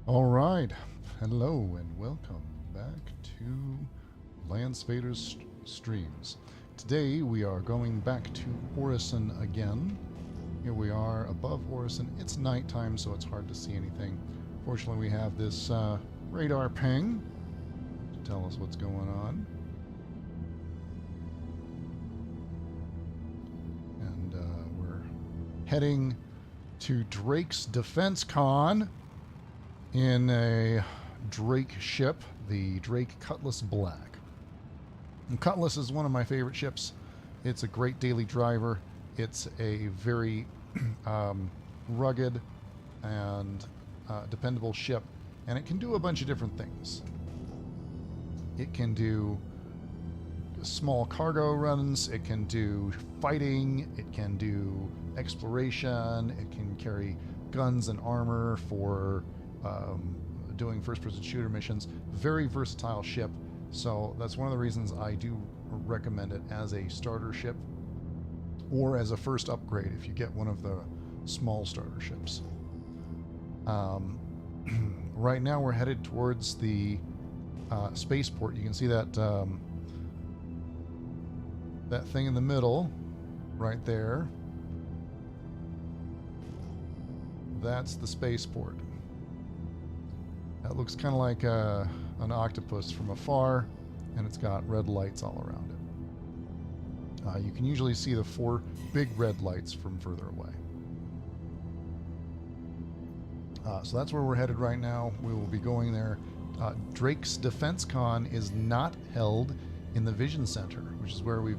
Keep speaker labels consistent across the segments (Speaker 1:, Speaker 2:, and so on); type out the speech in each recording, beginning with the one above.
Speaker 1: All right. Hello and welcome back to Landspader's Streams. Today we are going back to Orison again. Here we are above Orison. It's nighttime, so it's hard to see anything. Fortunately, we have this radar ping to tell us what's going on. And we're heading to Drake's DEFENSECON in a Drake ship, the Drake Cutlass Black. And Cutlass is one of my favorite ships. It's a great daily driver. It's a very rugged and dependable ship, and it can do a bunch of different things. It can do small cargo runs, it can do fighting, it can do exploration, it can carry guns and armor for doing first-person shooter missions. Very versatile ship, so that's one of the reasons I do recommend it as a starter ship or as a first upgrade if you get one of the small starter ships. Right now we're headed towards the spaceport. You can see that that thing in the middle right there. That's the spaceport. That looks kind of like an octopus from afar, and it's got red lights all around it. You can usually see the 4 big red lights from further away. So that's where we're headed right now. We will be going there. Drake's DEFENSECON is not held in the Vision Center, which is where we've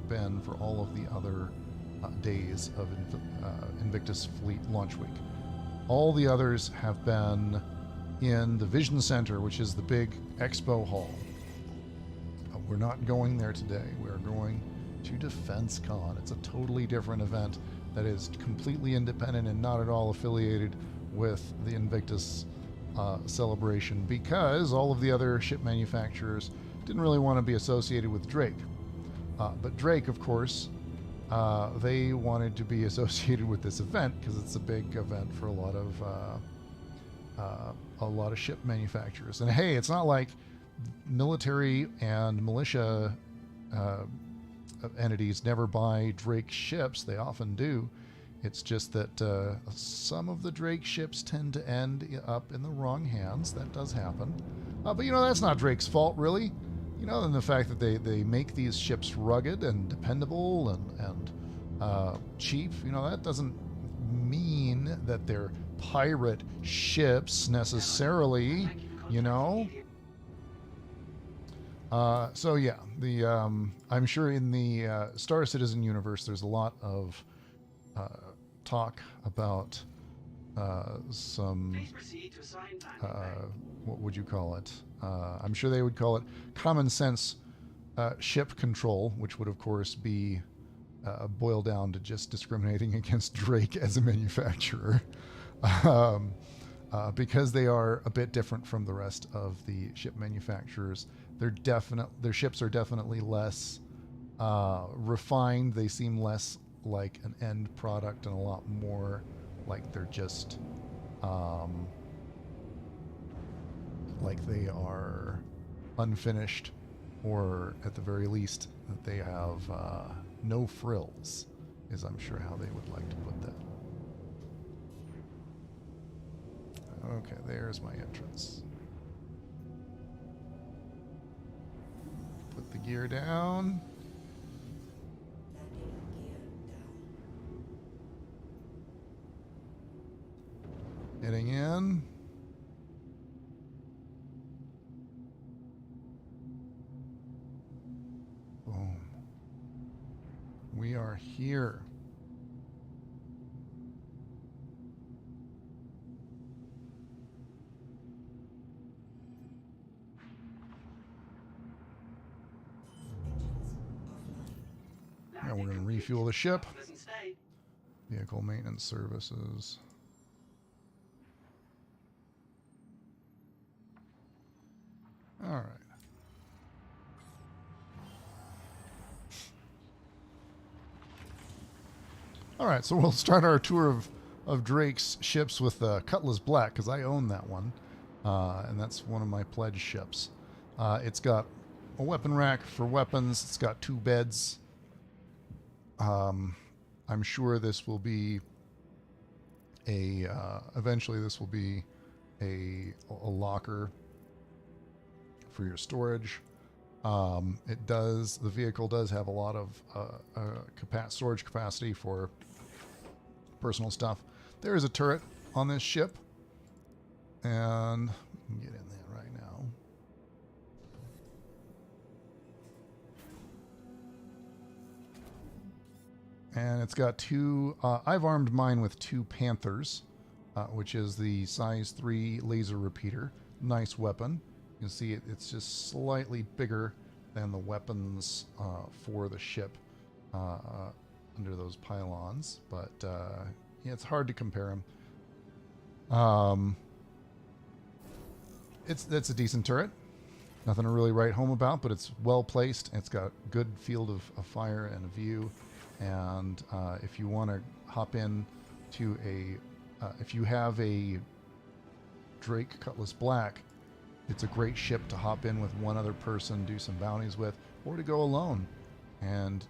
Speaker 1: been for all of the other days of Invictus Fleet Launch Week. All the others have been in the Vision Center, which is the big expo hall. We're not going there today. We're going to DEFENSECON. It's a totally different event that is completely independent and not at all affiliated with the Invictus celebration, because all of the other ship manufacturers didn't really want to be associated with Drake. But Drake, of course, they wanted to be associated with this event because it's a big event for a lot of ship manufacturers. And hey, it's not like military and militia entities never buy Drake ships. They often do. It's just that some of the Drake ships tend to end up in the wrong hands. That does happen. But you know, that's not Drake's fault, really. You know, and the fact that they make these ships rugged and dependable and cheap, you know, that doesn't mean that they're pirate ships necessarily, you know. So yeah, the I'm sure in the Star Citizen universe there's a lot of talk about some what would you call it? I'm sure they would call it common sense ship control, which would of course be boiled down to just discriminating against Drake as a manufacturer. Because they are a bit different from the rest of the ship manufacturers. Their ships are definitely less refined. They seem less like an end product and a lot more like they're just like they are unfinished, or at the very least that they have no frills, is I'm sure how they would like to put that. Okay, there's my entrance. Put the gear down. Heading in. Boom. We are here. Now we're going to refuel the ship. Vehicle maintenance services. All right. All right, so we'll start our tour of Drake's ships with Cutlass Black, because I own that one. And that's one of my pledge ships. It's got a weapon rack for weapons. It's got 2 beds. I'm sure this will be eventually this will be a locker for your storage. The vehicle does have a lot of storage capacity for personal stuff. There is a turret on this ship, and get in there right now. And it's got 2, I've armed mine with 2 Panthers, which is the size 3 laser repeater. Nice weapon. You can see it's just slightly bigger than the weapons for the ship under those pylons, but yeah, it's hard to compare them. It's a decent turret. Nothing to really write home about, but it's well placed. It's got good field of fire and a view. And if you want to hop in to if you have a Drake Cutlass Black, it's a great ship to hop in with one other person, do some bounties with, or to go alone and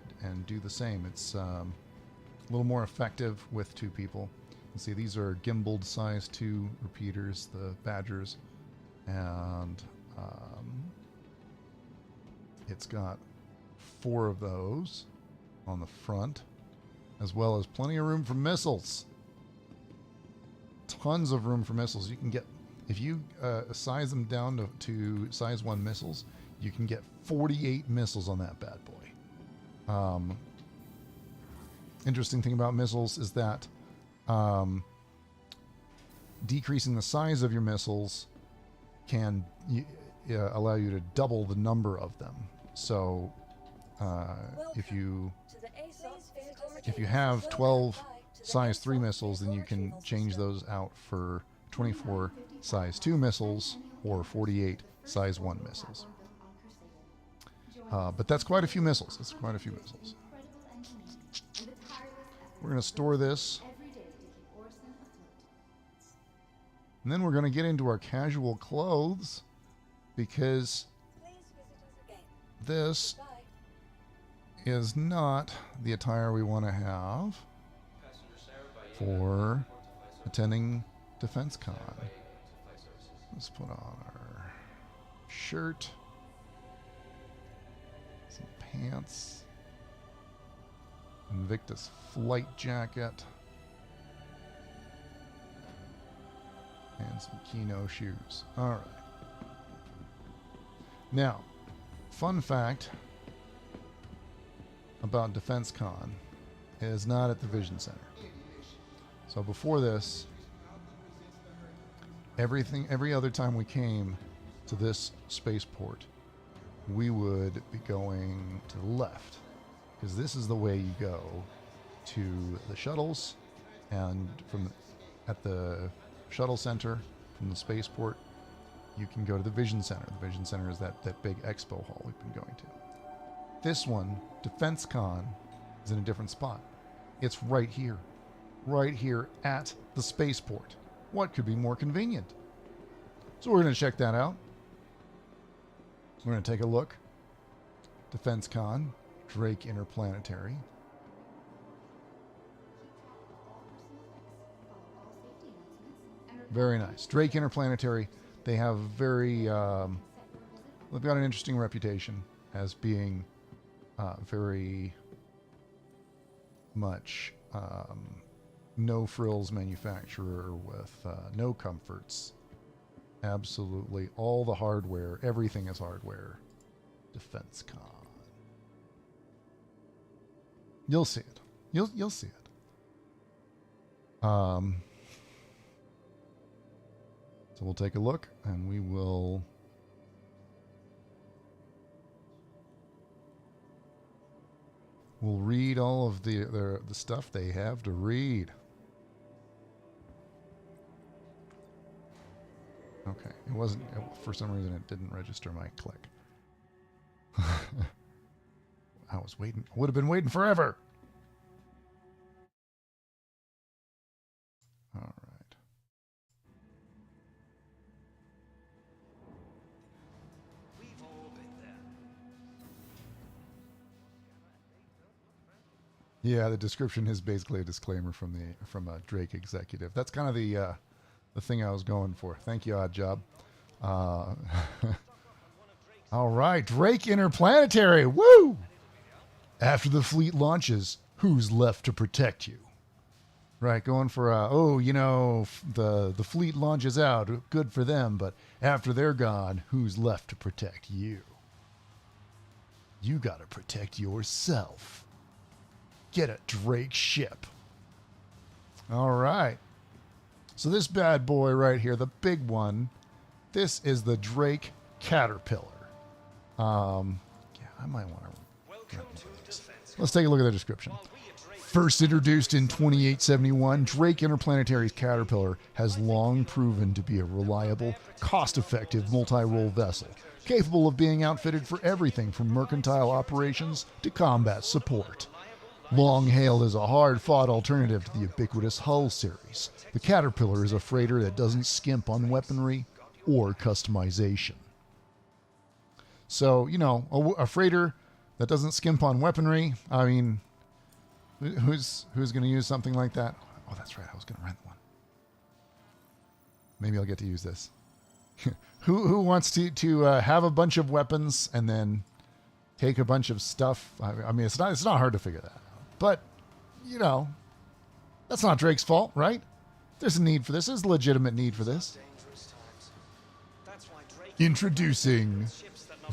Speaker 1: do the same. It's a little more effective with 2 people. You see, these are gimbaled size 2 repeaters, the Badgers, and it's got 4 of those on the front, as well as plenty of room for missiles. Tons of room for missiles. You can get, if you size them down to size 1 missiles, you can get 48 missiles on that bad boy. Interesting thing about missiles is that decreasing the size of your missiles can allow you to double the number of them. So if you have 12 size 3 missiles, then you can change those out for 24 size 2 missiles or 48 size 1 missiles. But that's quite a few missiles. That's quite a few missiles. We're going to store this. And then we're going to get into our casual clothes, because this is not the attire we want to have for attending DefenseCon. Let's put on our shirt, some pants, Invictus flight jacket, and some Kino shoes. All right. Now, fun fact about DefenseCon is not at the Vision Center. So before this, every other time we came to this spaceport, we would be going to the left, because this is the way you go to the shuttles, and at the shuttle center from the spaceport, you can go to the Vision Center. The Vision Center is that big expo hall we've been going to. This one, DefenseCon, is in a different spot. It's right here at the spaceport. What could be more convenient? So we're going to check that out. We're going to take a look. DefenseCon, Drake Interplanetary. Very nice. Drake Interplanetary, they have they've got an interesting reputation as being very much no frills manufacturer with no comforts. Absolutely all the hardware, everything is hardware. DefenseCon. You'll see it. You'll see it. So we'll take a look, and we'll read all of the stuff they have to read. Okay, it wasn't, for some reason it didn't register my click. I was waiting, would have been waiting forever. All right. Yeah, the description is basically a disclaimer from a Drake executive. That's kind of the thing I was going for. Thank you, Odd Job. Uh, all right, Drake Interplanetary. Woo! After the fleet launches, who's left to protect you? Right, going for the fleet launches out, good for them, but after they're gone, who's left to protect you? You gotta protect yourself. Get a Drake ship. All right. So this bad boy right here, the big one, this is the Drake Caterpillar. I might want to. Let's take a look at the description. First introduced in 2871, Drake Interplanetary's Caterpillar has long proven to be a reliable, cost-effective multi-role vessel, capable of being outfitted for everything from mercantile operations to combat support. Long hailed as a hard-fought alternative to the ubiquitous Hull series, the Caterpillar is a freighter that doesn't skimp on weaponry or customization. So, a freighter that doesn't skimp on weaponry, I mean, who's going to use something like that? Oh, that's right, I was going to rent one. Maybe I'll get to use this. Who wants to have a bunch of weapons and then take a bunch of stuff? I mean, it's not hard to figure that out. But, that's not Drake's fault, right? There's a need for this. There's a legitimate need for this. Introducing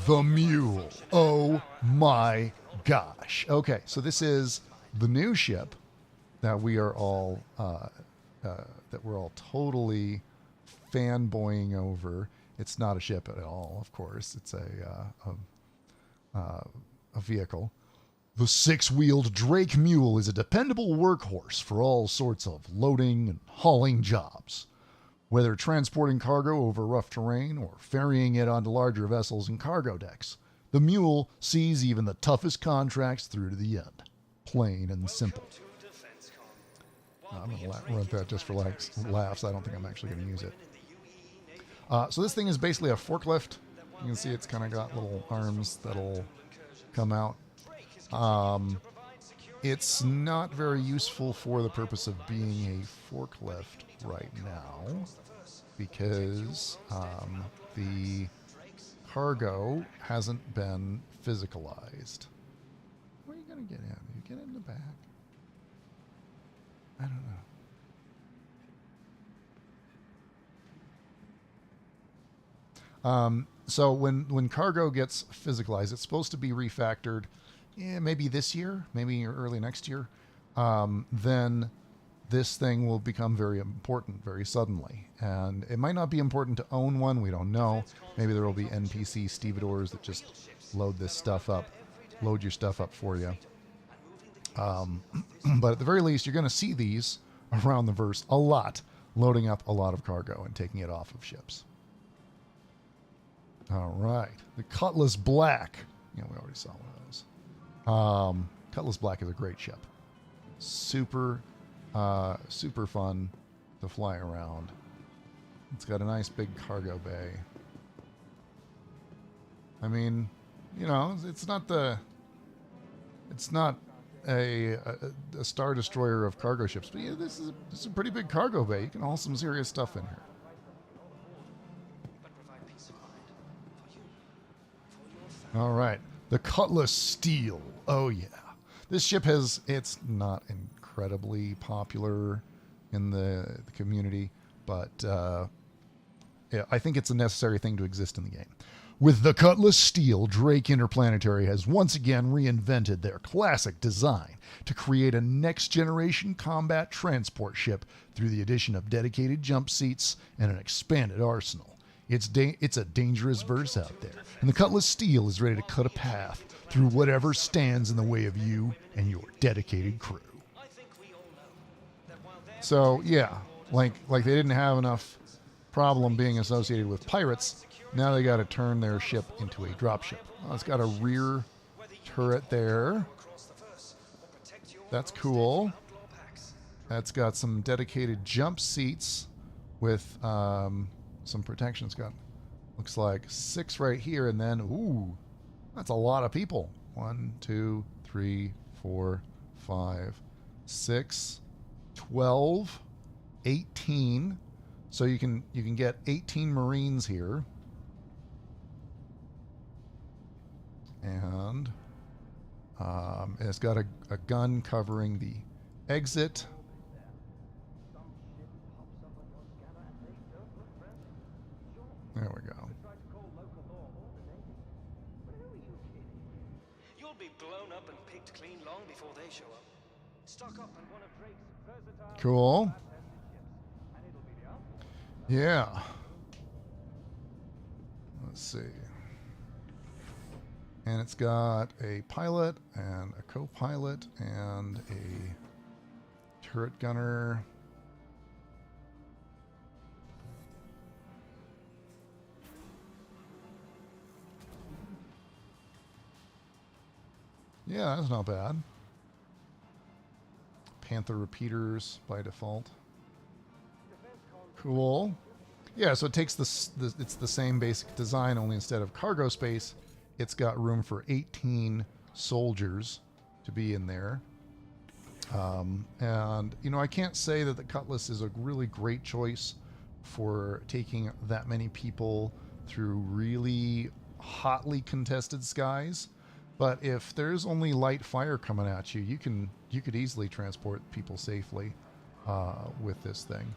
Speaker 1: the Mule. Oh my gosh. Okay, so this is the new ship that we are all totally fanboying over. It's not a ship at all, of course. It's a vehicle. The six-wheeled Drake Mule is a dependable workhorse for all sorts of loading and hauling jobs. Whether transporting cargo over rough terrain or ferrying it onto larger vessels and cargo decks, the Mule sees even the toughest contracts through to the end. Plain and simple. I'm going to run that just for laughs. I don't think I'm actually going to use it. So this thing is basically a forklift. You can see it's kind of got little arms that'll come out. It's not very useful for the purpose of being a forklift right now because the cargo hasn't been physicalized. Where are you going to get in? You get in the back? I don't know. So when cargo gets physicalized, it's supposed to be refactored. Maybe this year, maybe early next year, then this thing will become very important very suddenly. And it might not be important to own one. We don't know. Maybe there will be NPC stevedores that just load this stuff up, load your stuff up for you. But at the very least, you're going to see these around the verse a lot, loading up a lot of cargo and taking it off of ships. All right. The Cutlass Black. We already saw one of those. Cutlass Black is a great ship. Super fun to fly around. It's got a nice big cargo bay. I mean, it's not a Star Destroyer of cargo ships, but this is a pretty big cargo bay. You can haul some serious stuff in here. All right. The Cutlass Steel. Oh, yeah. This ship it's not incredibly popular in the community, but I think it's a necessary thing to exist in the game. With the Cutlass Steel, Drake Interplanetary has once again reinvented their classic design to create a next-generation combat transport ship through the addition of dedicated jump seats and an expanded arsenal. It's a dangerous verse out there, and the Cutlass Steel is ready to cut a path through whatever stands in the way of you and your dedicated crew. So, yeah, like they didn't have enough problem being associated with pirates, now they got to turn their ship into a dropship. Oh, it's got a rear turret there. That's cool. That's got some dedicated jump seats with some protection. It's got, looks like 6 right here, and then, ooh, that's a lot of people. 1, 2, 3, 4, 5, 6, 12, 18. So you can get 18 Marines here. And it's got a gun covering the exit. There we go.
Speaker 2: You'll be blown up and picked clean long before they show up. Stock up on one of Drake's versatile
Speaker 1: Cool. Yeah. Let's see. And it's got a pilot and a co-pilot and a turret gunner. Yeah, that's not bad. Panther repeaters by default. Cool. Yeah, so it takes it's the same basic design, only instead of cargo space, it's got room for 18 soldiers to be in there. And, you know, I can't say that the Cutlass is a really great choice for taking that many people through really hotly contested skies. But if there's only light fire coming at you, you could easily transport people safely with this thing.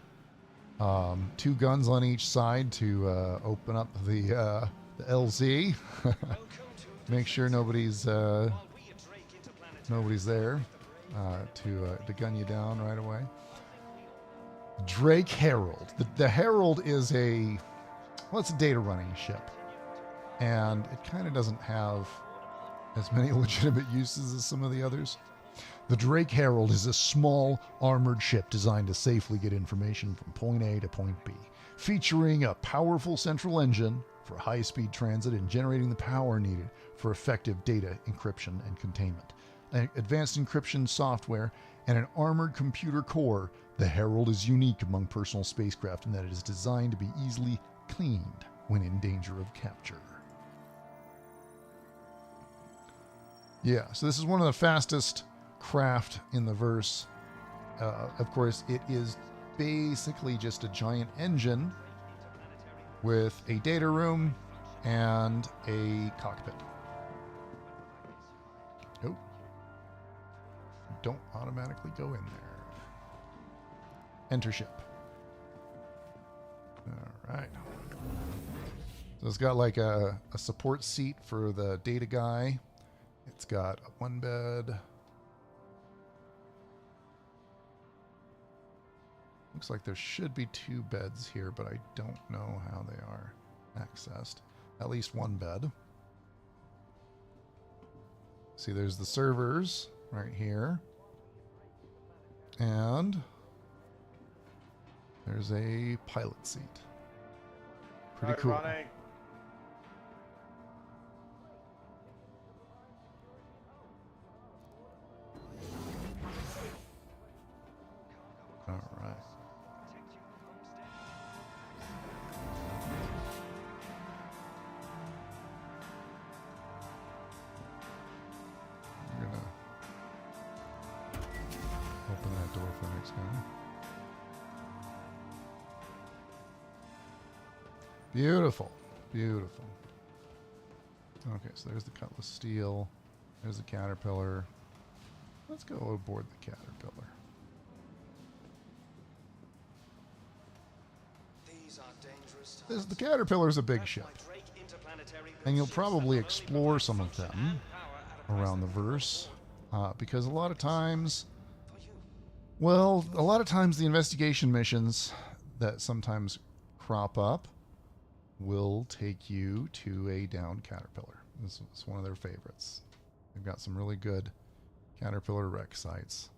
Speaker 1: 2 guns on each side to open up the LZ. Make sure nobody's there to gun you down right away. Drake Herald. The Herald is it's a data running ship, and it kind of doesn't have as many legitimate uses as some of the others. The Drake Herald is a small armored ship designed to safely get information from point A to point B, featuring a powerful central engine for high-speed transit and generating the power needed for effective data encryption and containment. Advanced encryption software and an armored computer core, the Herald is unique among personal spacecraft in that it is designed to be easily cleaned when in danger of capture. Yeah, so this is one of the fastest craft in the verse. Of course, it is basically just a giant engine with a data room and a cockpit. Nope. Don't automatically go in there. Enter ship. All right. So it's got like a support seat for the data guy. It's got a 1 bed. Looks like there should be 2 beds here, but I don't know how they are accessed. At least 1 bed. See, there's the servers right here. And there's a pilot seat. Pretty cool.
Speaker 3: Running.
Speaker 1: All right. I'm gonna open that door for next guy. Beautiful, beautiful. Okay, so there's the Cutlass Steel. There's the Caterpillar. Let's go aboard the Caterpillar. The Caterpillar's a big ship, and you'll probably explore some of them around the verse, because a lot of times the investigation missions that sometimes crop up will take you to a downed Caterpillar. It's one of their favorites. They've got some really good Caterpillar wreck sites,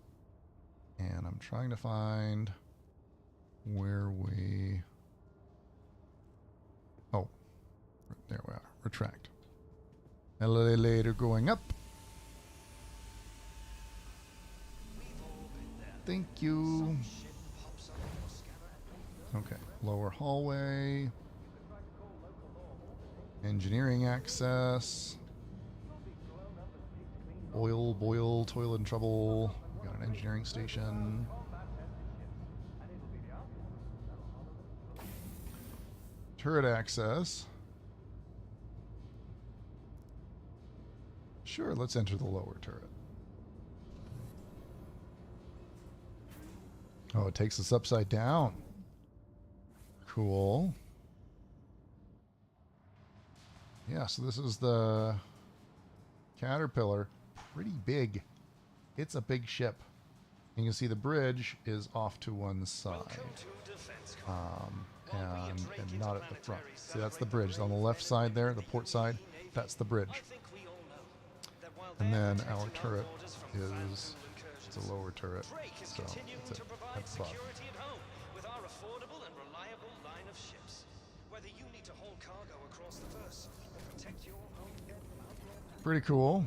Speaker 1: and I'm trying to find where we... Oh, there we are. Retract. Elevator going up. Thank you. Okay, lower hallway. Engineering access. Oil, boil, toilet in trouble. engineering station. Turret access. Sure, let's enter the lower turret. Oh, it takes us upside down. Cool. Yeah, so this is the Caterpillar. Pretty big. It's a big ship. You can see the bridge is off to one side. And not at the front. See, that's the bridge. On the left side there, the port side, that's the bridge. And then our turret is it's a lower turret. So it's at the bottom. Pretty cool.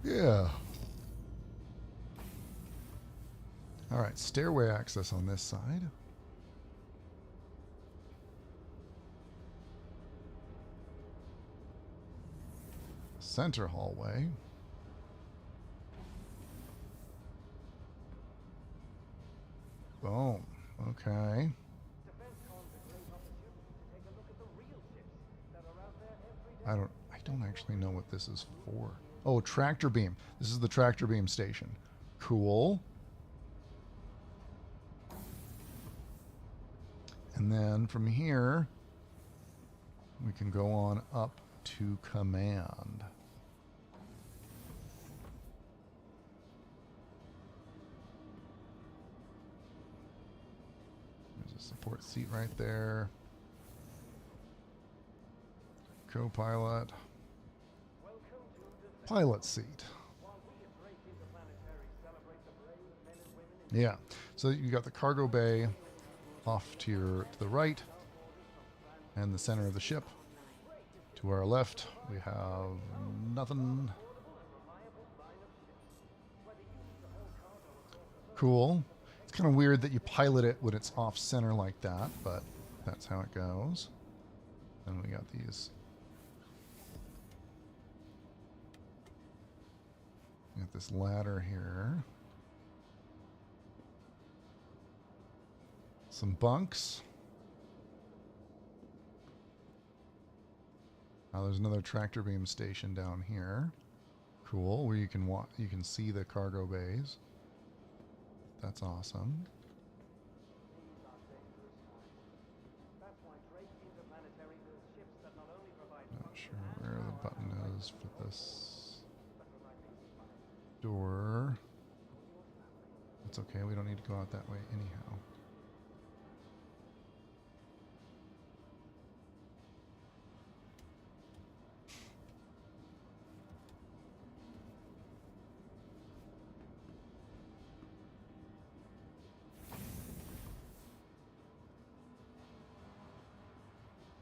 Speaker 1: Yeah. All right, stairway access on this side. Center hallway. Boom. Okay. I don't actually know what this is for. Oh, tractor beam. This is the tractor beam station. Cool. And then from here, we can go on up to command. There's a support seat right there. Co-pilot. Pilot seat. Yeah. So you got the cargo bay off to the right and the center of the ship. To our left, we have nothing. Cool. It's kind of weird that you pilot it when it's off center like that, but that's how it goes. And we got these. Got this ladder here. Some bunks. Now there's another tractor beam station down here. Cool, where you can see the cargo bays. That's awesome. Not sure where the button is for this door. It's okay, we don't need to go out that way anyhow.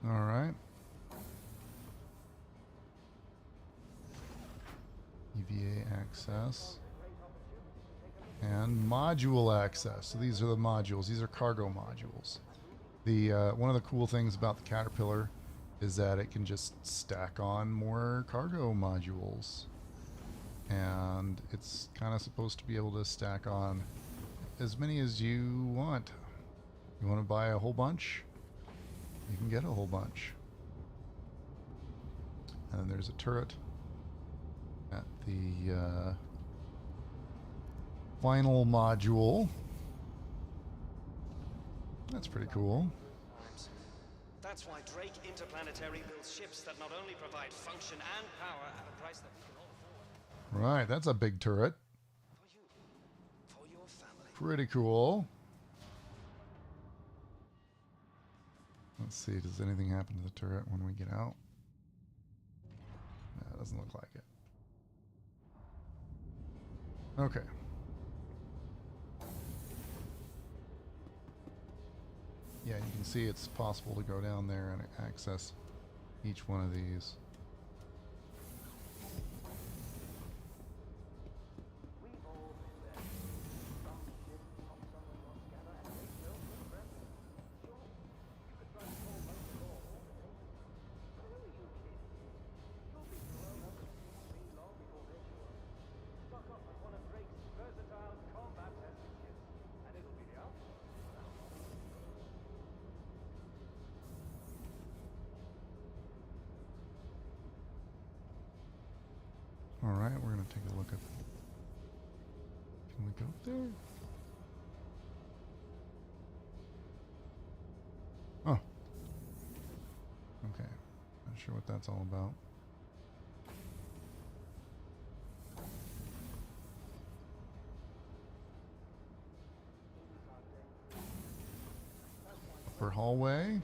Speaker 1: All right. EVA access. And module access. So these are the modules. These are cargo modules. The one of the cool things about the Caterpillar is that it can just stack on more cargo modules. And it's kind of supposed to be able to stack on as many as you want. You want to buy a whole bunch? You can get a whole bunch. And then there's a turret at the final module. That's pretty cool.
Speaker 2: That's why Drake Interplanetary builds ships that not only provide function and power at a price that we can all afford.
Speaker 1: Right, that's a big turret.
Speaker 2: For you, for your family.
Speaker 1: Pretty cool. Let's see, does anything happen to the turret when we get out? No, it doesn't look like it. Okay. Yeah, you can see it's possible to go down there and access each one of these. Alright, we're going to take a look at... Can we go there? Oh. Okay. Not sure what that's all about. Upper hallway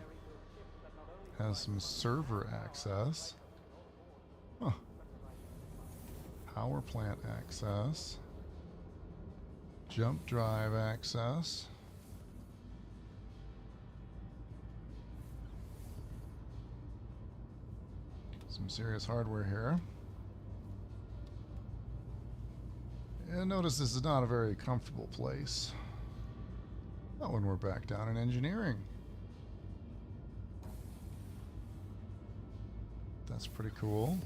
Speaker 1: has some server access. Huh. Power plant access. Jump drive access. Some serious hardware here. And notice this is not a very comfortable place. Not when we're back down in engineering. That's pretty cool.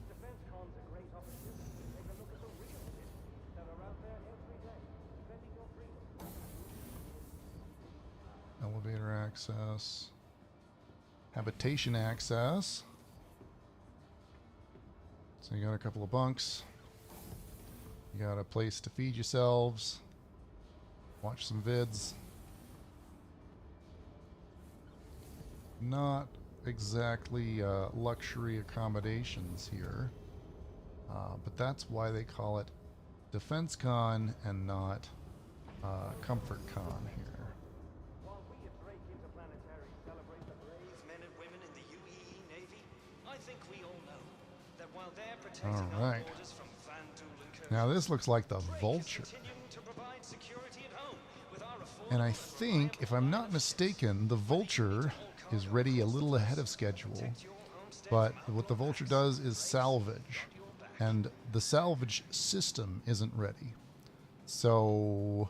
Speaker 2: DefenseCon's a great opportunity to take a look at the real ships that are out there every day, defending your freedom.
Speaker 1: Elevator access. Habitation access. So you got a couple of bunks. You got a place to feed yourselves. Watch some vids. Not exactly luxury accommodations here. But that's why they call it DefenseCon and not ComfortCon here.
Speaker 2: While we at Drake Interplanetary celebrate the brave men and women in the UEE Navy, I think we all know that while they're protecting our borders from Van Dool and Curse,
Speaker 1: Now this looks like the
Speaker 2: Drake
Speaker 1: Vulture.
Speaker 2: is continuing to provide security at home with our
Speaker 1: And I
Speaker 2: affordable,
Speaker 1: think, if I'm not mistaken, the Vulture is ready a little ahead of schedule. But what the Vulture does is salvage. And the salvage system isn't ready. So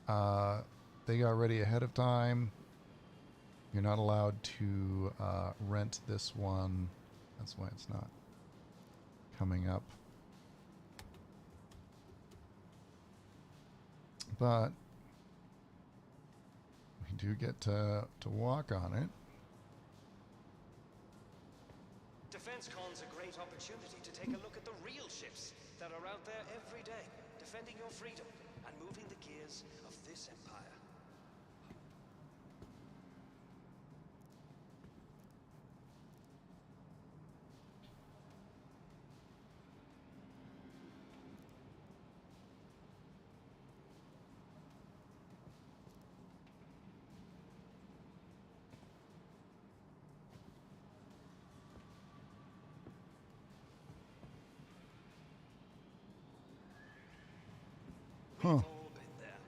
Speaker 1: they got ready ahead of time. You're not allowed to rent this one. That's why it's not coming up. But we do get to walk on it.
Speaker 2: DefenseCon's a great opportunity to take a look at the real ships that are out there every day, defending your freedom and moving the gears of this empire.
Speaker 1: Huh.
Speaker 2: We've all been there.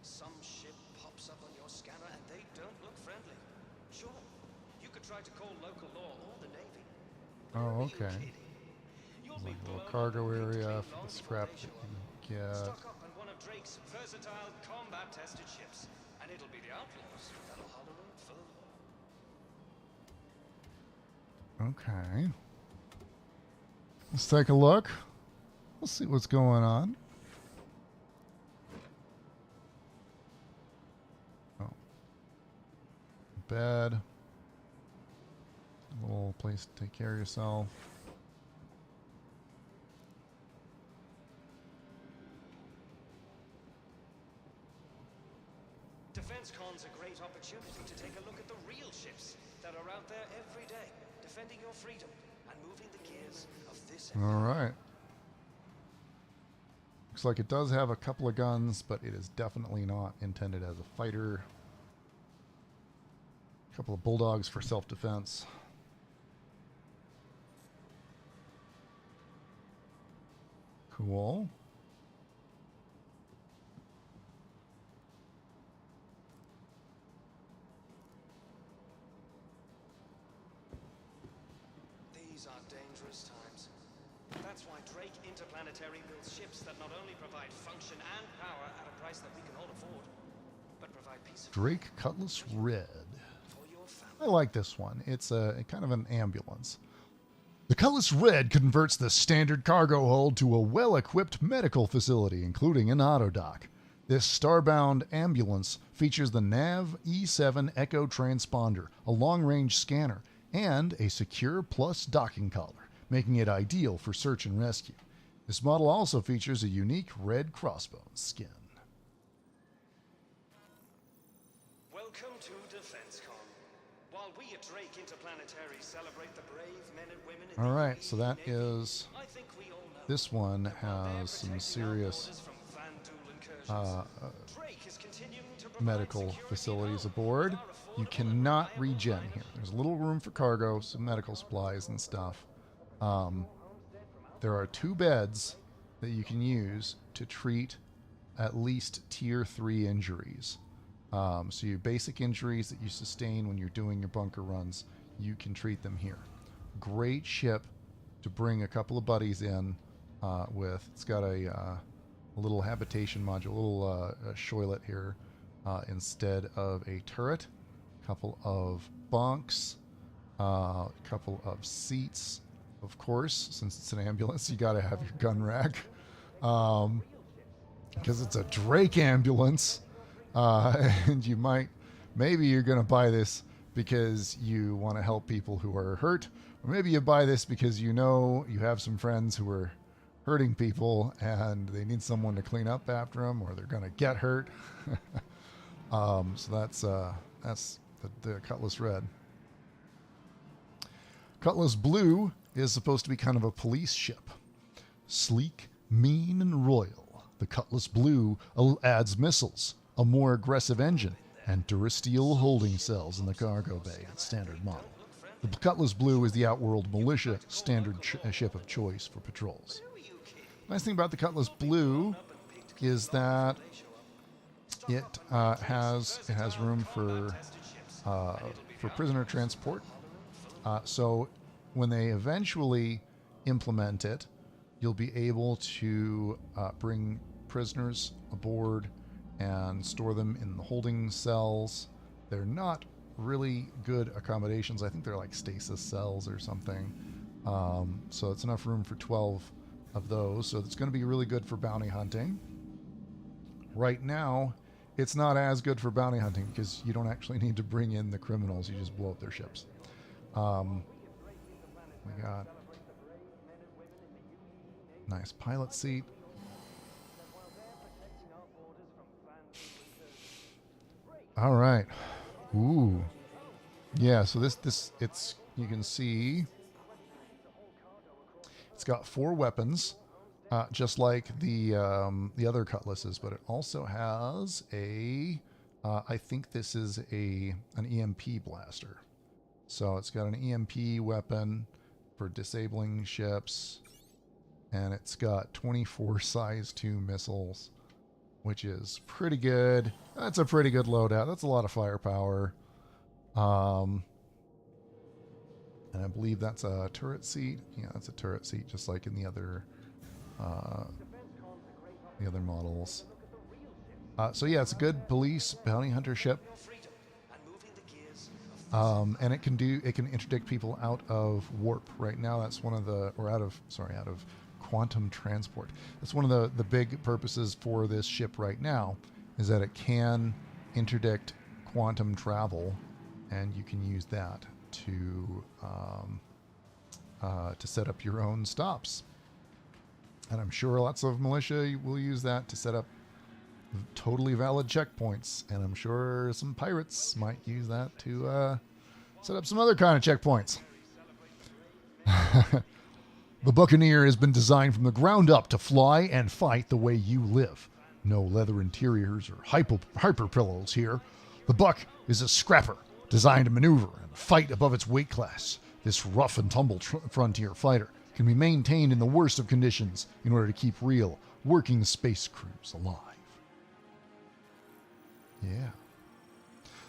Speaker 2: Some ship pops up on your scanner and they don't look friendly. Sure, you could try to call local law or the Navy.
Speaker 1: Oh,
Speaker 2: Are you
Speaker 1: okay.
Speaker 2: kidding? You'll be
Speaker 1: Like a little
Speaker 2: blown
Speaker 1: cargo
Speaker 2: up and
Speaker 1: area
Speaker 2: clean
Speaker 1: for
Speaker 2: long
Speaker 1: the scrap
Speaker 2: before
Speaker 1: that
Speaker 2: they
Speaker 1: you can get.
Speaker 2: Stock up on one of Drake's versatile combat-tested ships, and it'll be the Outlaws that'll holler and fill.
Speaker 1: Okay. Let's take a look. Let's see what's going on. Oh. Bed. A little place to take care of yourself.
Speaker 2: DefenseCon's a great opportunity to take a look at the real ships that are out there every day, defending your freedom and moving the gears of this empire.
Speaker 1: All right. Looks like it does have a couple of guns, but it is definitely not intended as a fighter. A couple of bulldogs for self-defense. Cool.
Speaker 2: These are dangerous times. That's why Drake Interplanetary builds ships that not only provide function and power at a price that we can all afford, but provide peace of
Speaker 1: Drake Cutlass Red.
Speaker 2: for your family.
Speaker 1: I like this one. It's a kind of an ambulance. The Cutlass Red converts the standard cargo hold to a well-equipped medical facility, including an auto dock. This starbound ambulance features the NAV E7 Echo transponder, a long-range scanner, and a secure plus docking collar, making it ideal for search and rescue. This model also features a unique red crossbones skin.
Speaker 2: Welcome to DEFENSECON. While we at Drake Interplanetary celebrate the brave men and women in
Speaker 1: All
Speaker 2: the
Speaker 1: right,
Speaker 2: UAE
Speaker 1: so that
Speaker 2: Navy,
Speaker 1: is...
Speaker 2: I think we all know
Speaker 1: This one
Speaker 2: that while they're
Speaker 1: has some
Speaker 2: protecting our borders
Speaker 1: serious
Speaker 2: from Van Duel incursions, Drake is continuing to provide
Speaker 1: medical
Speaker 2: security
Speaker 1: facilities
Speaker 2: and
Speaker 1: aboard.
Speaker 2: our
Speaker 1: You
Speaker 2: affordable
Speaker 1: cannot
Speaker 2: and
Speaker 1: regen
Speaker 2: reliable
Speaker 1: here. There's a little room for cargo, some medical supplies and stuff. There are 2 beds that you can use to treat at least tier 3 injuries. So your basic injuries that you sustain when you're doing your bunker runs, you can treat them here. Great ship to bring a couple of buddies in with. It's got a little habitation module, a little shoilet here instead of a turret. A couple of bunks, a couple of seats. Of course, since it's an ambulance, you got to have your gun rack. Because it's a Drake ambulance. And maybe you're going to buy this because you want to help people who are hurt. Or maybe you buy this because you know you have some friends who are hurting people and they need someone to clean up after them, or they're going to get hurt. So that's the Cutlass Red. Cutlass Blue is supposed to be kind of a police ship. Sleek, mean, and royal, the Cutlass Blue adds missiles, a more aggressive engine, and Durasteel holding cells in the cargo bay at standard model. The Cutlass Blue is the Outworld Militia standard ship of choice for patrols. Nice thing about the Cutlass Blue is that it has room for prisoner transport. So when they eventually implement it, you'll be able to bring prisoners aboard and store them in the holding cells. They're not really good accommodations. I think they're like stasis cells or something. So it's enough room for 12 of those. So it's going to be really good for bounty hunting. Right now, it's not as good for bounty hunting because you don't actually need to bring in the criminals. You just blow up their ships. We got nice pilot seat. All right. Ooh. Yeah, so it's you can see it's got 4 weapons, just like the other Cutlasses, but it also has I think this is an EMP blaster. So it's got an EMP weapon for disabling ships, and it's got 24 size 2 missiles, which is pretty good. That's a pretty good loadout. That's a lot of firepower. And I believe that's a turret seat. Yeah, that's a turret seat, just like in the other models. So yeah, it's a good police bounty hunter ship. And it can interdict people out of warp. Right now, that's one of the, or out of quantum transport. That's one of the big purposes for this ship right now, is that it can interdict quantum travel, and you can use that to set up your own stops. And I'm sure lots of militia will use that to set up totally valid checkpoints, and I'm sure some pirates might use that to set up some other kind of checkpoints. The Buccaneer has been designed from the ground up to fly and fight the way you live. No leather interiors or hyper pillows here. The Buck is a scrapper, designed to maneuver and fight above its weight class. This rough and tumble frontier fighter can be maintained in the worst of conditions in order to keep real, working space crews alive. Yeah.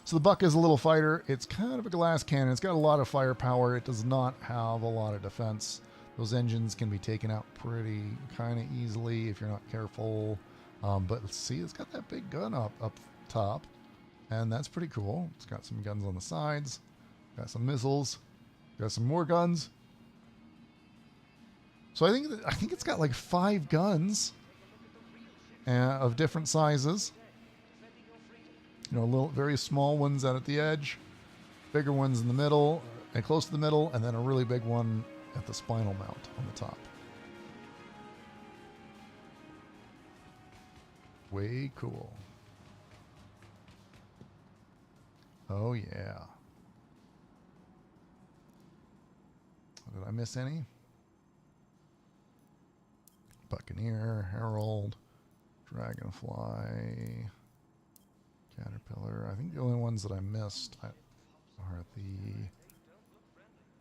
Speaker 1: So the Buck is a little fighter. It's kind of a glass cannon. It's got a lot of firepower. It does not have a lot of defense. Those engines can be taken out pretty kind of easily if you're not careful. But let's see, it's got that big gun up top, and that's pretty cool. It's got some guns on the sides, got some missiles, got some more guns. So I think it's got like 5 guns of different sizes. You know, little, very small ones out at the edge, bigger ones in the middle and close to the middle, and then a really big one at the spinal mount on the top. Way cool. Oh yeah. Did I miss any? Buccaneer, Herald, Dragonfly, Caterpillar. I think the only ones that I missed are I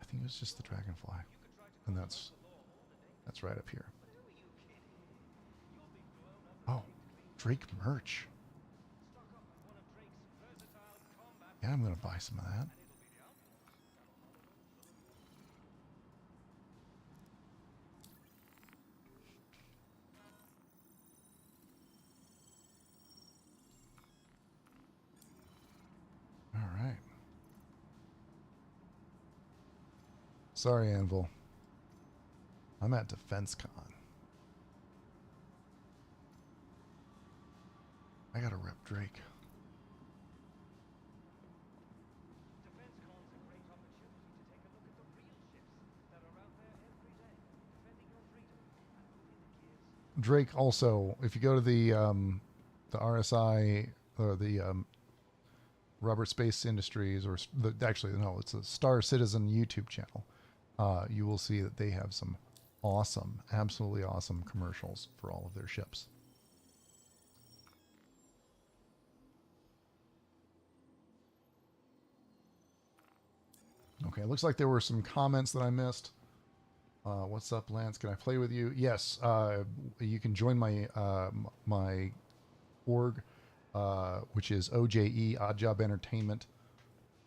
Speaker 1: think it was just the Dragonfly. And that's right up here. Oh, Drake merch. Yeah, I'm going to buy some of that. All right. Sorry, Anvil. I'm at DefenseCon. I gotta rep Drake.
Speaker 2: DefenseCon's a great opportunity to take a look at the real ships that are out there every day, defending your freedom and moving the gears.
Speaker 1: Drake also, if you go to the RSI or the Robert Space Industries, or actually no, it's a Star Citizen YouTube channel, you will see that they have some awesome, absolutely awesome commercials for all of their ships. Okay, it looks like there were some comments that I missed. What's up, Lance? Can I play with you? Yes, you can join my my org, which is OJE, Odd Job Entertainment.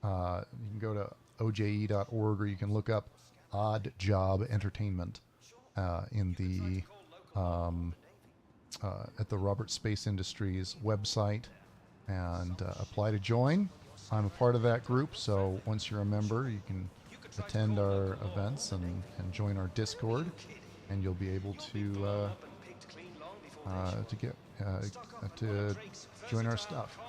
Speaker 1: You can go to oje.org, or you can look up Odd Job Entertainment in the at the Robert Space Industries website, and apply to join. I'm a part of that group, so once you're a member, you can attend our events and join our Discord, and you'll be able to join our stuff.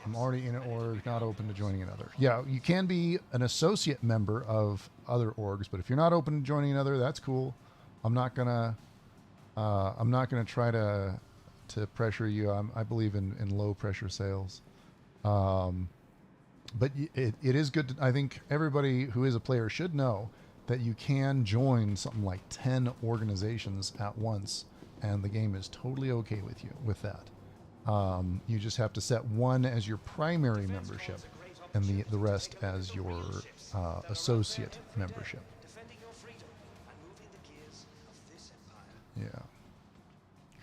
Speaker 1: I'm already in an org, not open to joining another. Yeah, you can be an associate member of other orgs, but if you're not open to joining another, that's cool. I'm not gonna try to pressure you. I believe in low pressure sales. But it is good to, I think everybody who is a player should know that you can join something like 10 organizations at once, and the game is totally okay with you with that. You just have to set one as your primary membership and the rest as your associate membership. Yeah.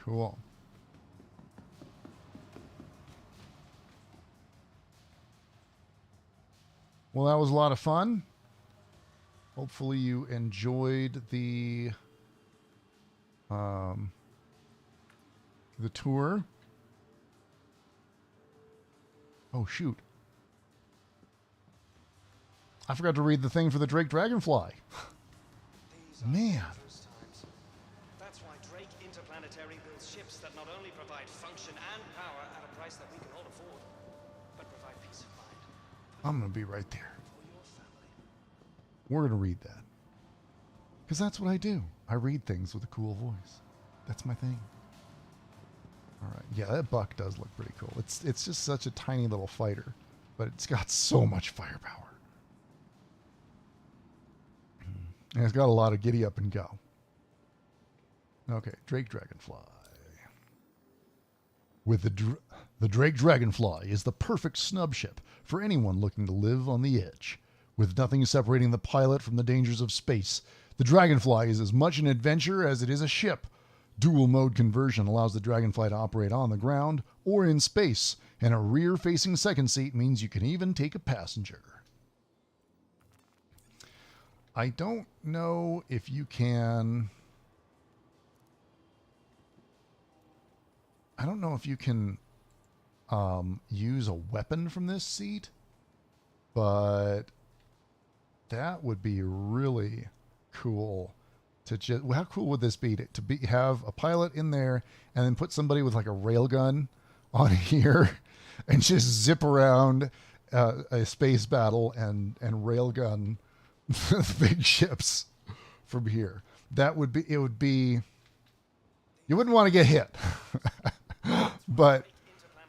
Speaker 1: Cool. Well, that was a lot of fun. Hopefully you enjoyed the tour. Oh, shoot. I forgot to read the thing for the Drake Dragonfly. Man.
Speaker 2: That's why Drake Interplanetary builds ships that not only provide function and power at a price that we can all afford, but provide peace of mind.
Speaker 1: I'm going to be right there. We're going to read that. Because that's what I do. I read things with a cool voice. That's my thing. All right. Yeah, that buck does look pretty cool. It's just such a tiny little fighter, but it's got so much firepower. And it's got a lot of giddy up and go. Okay, Drake Dragonfly. With the Drake Dragonfly is the perfect snub ship for anyone looking to live on the edge. With nothing separating the pilot from the dangers of space, the Dragonfly is as much an adventure as it is a ship. Dual mode conversion allows the Dragonfly to operate on the ground or in space, and a rear-facing second seat means you can even take a passenger. I don't know if you can... I don't know if you can use a weapon from this seat, but that would be really cool. To just, how cool would this be to have a pilot in there and then put somebody with like a railgun on here and just zip around a space battle and railgun big ships? from here. That would be, it would be, you wouldn't want to get hit. But,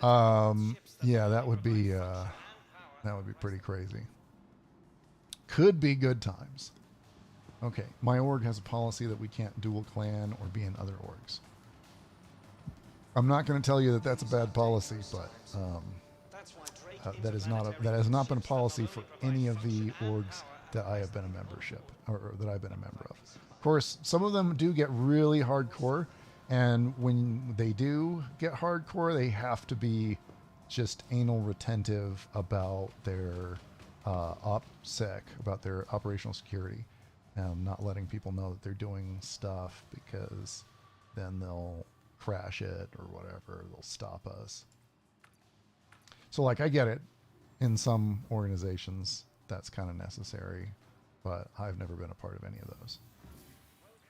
Speaker 1: yeah, that would be pretty crazy. Could be good times. Okay, my org has a policy that we can't dual clan or be in other orgs. I'm not going to tell you that that's a bad policy, but that has not been a policy for any of the orgs that I have been a membership or that I've been a member of. Of course, some of them do get really hardcore, and when they do get hardcore, they have to be just anal retentive about their OPSEC, about their operational security, and not letting people know that they're doing stuff, because then they'll crash it or whatever. They'll stop us. So, like, I get it. In some organizations, that's kind of necessary, but I've never been a part of any of those.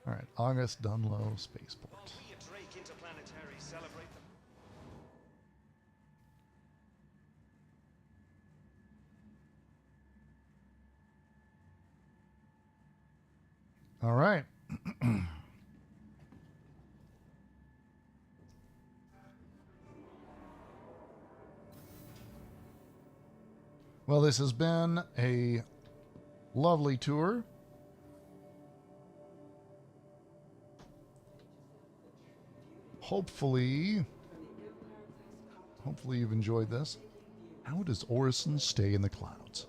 Speaker 1: All right, August Dunlow Spaceport.
Speaker 2: While we at Drake Interplanetary celebrate the...
Speaker 1: All right. Well, this has been a lovely tour. Hopefully you've enjoyed this. How does Orison stay in the clouds?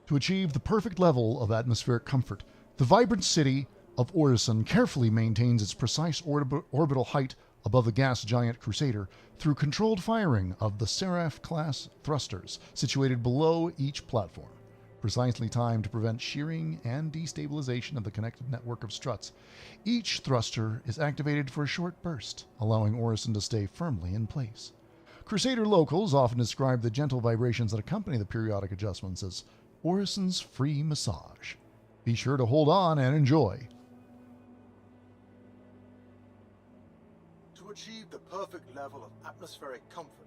Speaker 1: To achieve the perfect level of atmospheric comfort, the vibrant city of Orison carefully maintains its precise orbital height above the gas giant Crusader through controlled firing of the Seraph-class thrusters situated below each platform, precisely timed to prevent shearing and destabilization of the connected network of struts. Each thruster is activated for a short burst, allowing Orison to stay firmly in place. Crusader locals often describe the gentle vibrations that accompany the periodic adjustments as Orison's free massage. Be sure to hold on and enjoy.
Speaker 3: To achieve the perfect level of atmospheric comfort,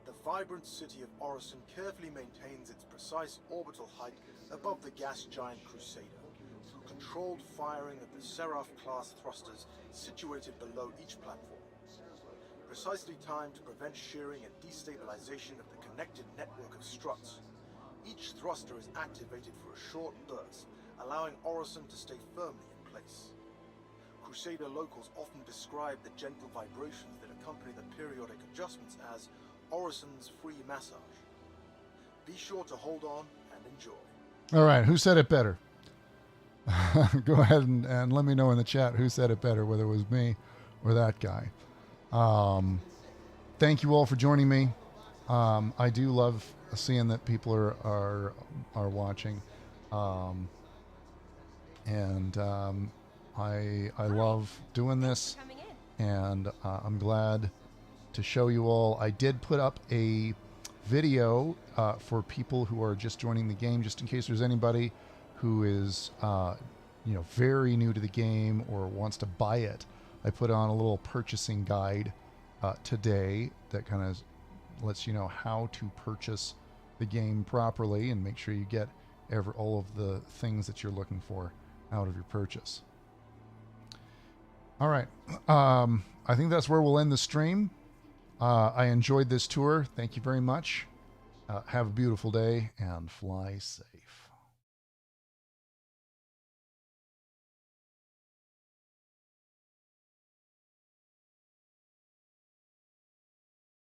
Speaker 3: the vibrant city of Orison carefully maintains its precise orbital height above the gas giant Crusader through controlled firing of the Seraph-class thrusters situated below each platform. Precisely timed to prevent shearing and destabilization of the connected network of struts. Each thruster is activated for a short burst, allowing Orison to stay firmly in place. Crusader locals often describe the gentle vibrations that accompany the periodic adjustments as Orison's free massage. Be sure to hold on and enjoy.
Speaker 1: All right, who said it better? Go ahead and let me know in the chat who said it better, whether it was me or that guy. Thank you all for joining me. I do love seeing that people are watching, and I love doing this, and I'm glad to show you all. I did put up a video for people who are just joining the game, just in case there's anybody who is very new to the game or wants to buy it. I put on a little purchasing guide today that kind of lets you know how to purchase the game properly and make sure you get all of the things that you're looking for out of your purchase. All right. I think that's where we'll end the stream. I enjoyed this tour. Thank you very much. Have a beautiful day and fly safe.